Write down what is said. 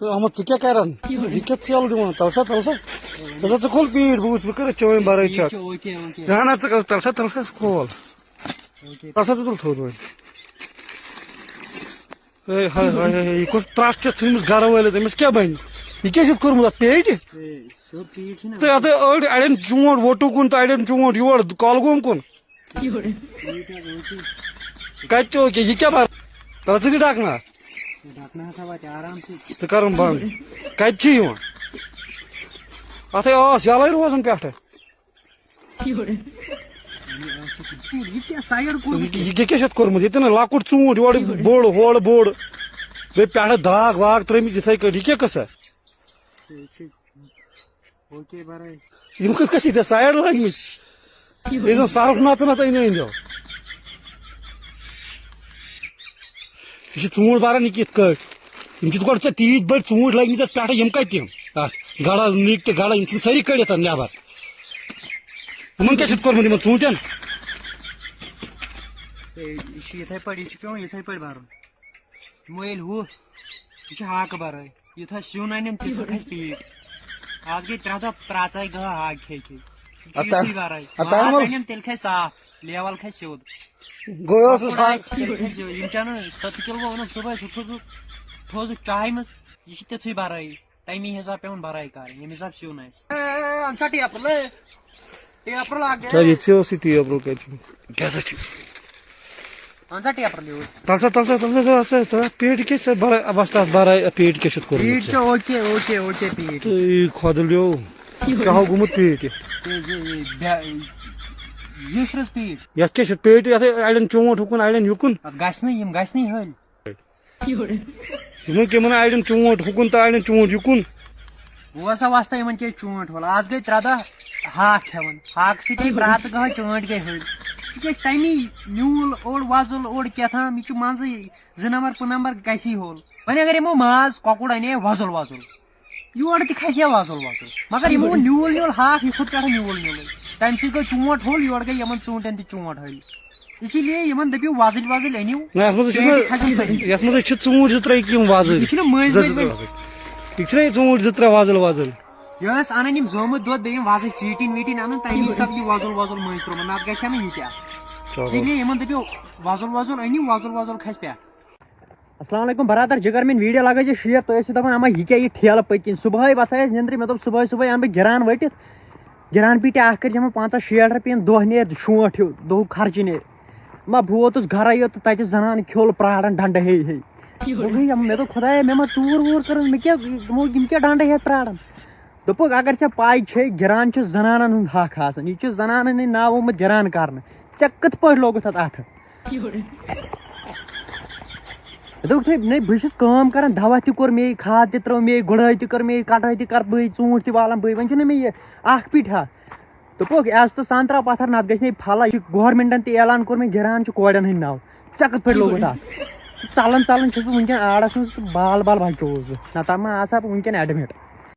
Ahmet ژٕ کیٛاہ کران یہِ کیٛاہ ژٮ۪ل دِوان تلسا ژٕ کھول پیٖٹ بہٕ وٕچھٕ بہٕ کَرٕ چٲنۍ بَرٲے چیک نہ ژٕ تلسا کھول تلسا ژٕ تُل تھوٚد وۄنۍ ہے ہاے ہاے ہاے یہِ کۄس ترٛٹھ چھےٚ ژھٕنمٕژ گرٕ وٲلِس أمِس کیٛاہ بنہِ یہِ کیٛاہ چھُتھ کوٚرمُت اَتھ پیٹہِ تہٕ اَتھ أڑۍ اَڑٮ۪ن ژوٗنٛٹھ ووٹوٗ کُن تہٕ اَڑٮ۪ن ژوٗنٛٹھ یور کۄلگوم کُن کتہِ چھُ اوکے یہِ کیٛاہ بر تلہٕ ژٕ تہِ ڈکنہٕ ژٕ کرُن بنٛد کتہِ چھِ یِوان اتھے ٲس یلے روزان پٮ۪ٹھٕ یہِ کیٛاہ چھُتھ کوٚرمُت ییٚتہِ نہٕ لۄکُٹ ژوٗنٛٹھ یورٕ بوٚڑ ہورٕ بوٚڑ بیٚیہِ پٮ۪ٹھٕ داغ واغ ترٲمٕتۍ یِتھے کٔٹھۍ یہِ کیٛاہ قٕصہ یِم کِتھ کٔنۍ چھِ ژےٚ سایڈ لٲگمٕتۍ بیٚیہِ زن سرف نژنت أنٛدۍ أنٛدیو یہِ چھِ ژوٗنٛٹھ بران یہِ کِتھ کٔٹھۍ یِم چھِ گۄڈٕ ژےٚ تیٖتۍ بٔڑۍ ژوٗنٛٹھۍ لٲگمٕتۍ اتھ پٮ۪ٹھٕ یِم کتہِ یِم اتھ گڑا نِکۍ تہٕ گڑا یِم چھِنہٕ سٲری کٔڑِتھ نٮ۪بر یِمن کیٛاہ چھُتھ کوٚرمُت یِمن ژوٗنٛٹھٮ۪ن یہ یتھے پٲٹھۍ یہ پیوان یتھے پٲٹھۍ برُن یِمو ییٚلہِ ہُہ یہِ چھُ ہاکہٕ برٲے یُتھ اسہِ سیُن انن تیٖژٕ کھسہِ پیٖٹ آز گٔے 3 دۄہ پرٛاژاے گٔے ہاکھ کھے یُتھُے برٲے انن تیٚلہِ کھسہِ صاف لیول کھسہِ سیوٚد یِم کیٛاہ نہٕ 7 کِلوٗ اوٚنُکھ صُبحٲے سُہ تھوٚزُکھ چاہہِ منٛز یہِ چھِ تِژھٕے برٲے تمی حساب پیوان برٲے کرٕنۍ ییٚمہِ حساب سیُن آسہِ ییٚتہِ اوس یہِ ٹیبرُل کتہِ کیٛاہ سا چھُ تلسا پیٹہِ کیٛاہ چھِ برٲے بس تتھ برٲے پیٹہِ کیٛاہ چھُتھ کوٚرمُت خۄدلیو کیٛاہ ہو گوٚمُت پیٹہِ یتھ کیٛاہ چھُ پیٹہِ یتھے اڑٮ۪ن چونٛٹھ ہُکُن اڑٮ۪ن یُکُن یِم گژھنٕے ہٲلۍ یِمن کیٛاہ اڑٮ۪ن چونٛٹھ ہُکُن تہٕ اڑٮ۪ن چونٛٹھ یُکُن بہٕ ہسا وستا یِمن کیٛاہ چونٛٹھ وول آز گٔے 3 دۄہ ہاکھ کھٮ۪وان ہاکہٕ سۭتۍ گٔے پرٛاژٕ گٔے چونٛٹھ گٔے ہٲلۍ تِکیٛازِ تمی نیوٗل اوٚڑ وۄزُل اوٚڑ کیٛاتھام یہِ چھُ منٛزٕ 2 نمبر پٕن نمبر گژھی ہوٚل وۄنۍ اگر یِمو ماز کۄکُر انے وۄزُل یورٕ تہِ کھسہِ ہا وۄزُل مگر یِمو نیوٗل ہاکھ یہِ کھوٚت پٮ۪ٹھٕ نیوٗل تمہِ سۭتۍ گوٚو چونٛٹھ ہوٚل یورٕ گٔے یِمن ژوٗنٛٹھٮ۪ن تہِ چونٛٹھ ہٲلۍ اسی لیے یِمن دٔپِو وۄزٕلۍ أنِو یتھ منٛز چھِ ژوٗنٛٹھۍ 2-3 یِم وۄزٕلۍ یہِ چھُنہ مٔنٛزۍ یہِ چھِنہ یہِ ژوٗنٛٹھۍ 2-3 وۄزٕلۍ یہِ ٲس انان یِم زامُت دۄد بیٚیہِ یِم وۄزٕج ژیٖٹِنۍ ویٖٹِنۍ انان تمہِ حساب یہِ وۄزُل مٔنٛزۍ ترٛوومُت نتہٕ گژھِ ہا نہٕ یہِ تہِ اسی لیے یِمن دٔپِو وۄزُل أنِو وۄزُل کھسہِ پٮ۪ٹھ السلام علیکم برادر جگر میٲنۍ ویٖڈیو لگٲیزِ شیر تُہۍ ٲسِو دپان اما یہِ کیٛاہ یہِ ٹھیلہٕ پٔتۍ کِنۍ صبحٲے وژھے أسۍ نِندرِ مےٚ دوٚپ صبحٲے انہٕ بہٕ گِران ؤٹِتھ گِران پیٖٹہِ اکھ کٔرۍ جمع 50-60 رۄپین دۄہ نیرِ شونٛٹھ ہیوٗ دۄہُک خرچہٕ نیرِ ما بہٕ ووتُس گرے یوت تہٕ تتہِ زنان کھیوٚل پراران ڈنڈٕ ہیٚے مےٚ دوٚپ خۄدایا مےٚ ما ژوٗر کٔرٕن مےٚ کیٛاہ یِم کیٛاہ ڈنڈٕ ہیٚتھ پراران دوٚپُکھ اگر ژےٚ پاے چھے گِران چھُ زنانن ہُنٛد حق آسان یہِ چھُ زنانن ہٕنٛدۍ ناو آمُت گِران کرنہٕ ژےٚ کِتھ پٲٹھۍ لوگُتھ اتھ اَتھٕ دوٚپُکھ نہ بہٕ چھُس کٲم کران دوا تہِ کوٚر مے کھاد تہِ ترٲو مے گُڈٲے تہِ کٔر مے کٹٲے تہِ کر بٕے ژوٗنٛٹھۍ تہِ والان بٕے وۄنۍ چھُنہ مےٚ یہِ اکھ پیٖٹھا دوٚپُکھ عزتہٕ سان تراو پتھر نتہٕ گژھِ نہٕ پھلے یہِ گورمینٹن تہِ اعلان کوٚر مےٚ گِران چھُ کورٮ۪ن ہٕنٛدۍ ناو ژےٚ کِتھ پٲٹھۍ لوگُتھ اتھ ژلان چھُس بہٕ ونکیٚن آڑس منٛز تہٕ بال بچووُس بہٕ نتہٕ ما آسہٕ ہا بہٕ ونکیٚن ایڈمِٹ